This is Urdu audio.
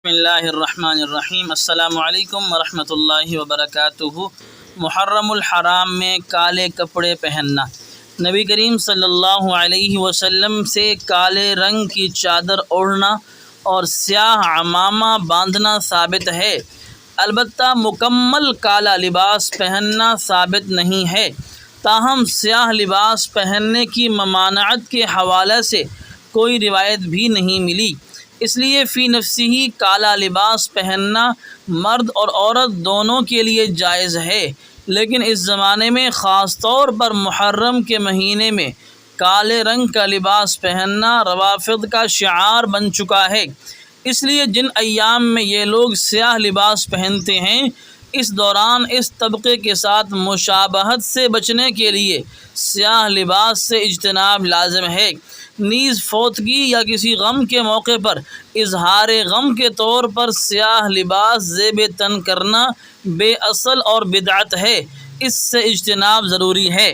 بسم اللہ الرحمن الرحیم۔ السلام علیکم ورحمۃ اللہ وبرکاتہ۔ محرم الحرام میں کالے کپڑے پہننا۔ نبی کریم صلی اللہ علیہ وسلم سے کالے رنگ کی چادر اوڑھنا اور سیاہ عمامہ باندھنا ثابت ہے، البتہ مکمل کالا لباس پہننا ثابت نہیں ہے۔ تاہم سیاہ لباس پہننے کی ممانعت کے حوالے سے کوئی روایت بھی نہیں ملی، اس لیے فی نفسی ہی کالا لباس پہننا مرد اور عورت دونوں کے لیے جائز ہے، لیکن اس زمانے میں خاص طور پر محرم کے مہینے میں کالے رنگ کا لباس پہننا روافض کا شعار بن چکا ہے۔ اس لیے جن ایام میں یہ لوگ سیاہ لباس پہنتے ہیں، اس دوران اس طبقے کے ساتھ مشابہت سے بچنے کے لیے سیاہ لباس سے اجتناب لازم ہے۔ نیز فوتگی یا کسی غم کے موقع پر اظہار غم کے طور پر سیاہ لباس زیب تن کرنا بے اصل اور بدعت ہے، اس سے اجتناب ضروری ہے۔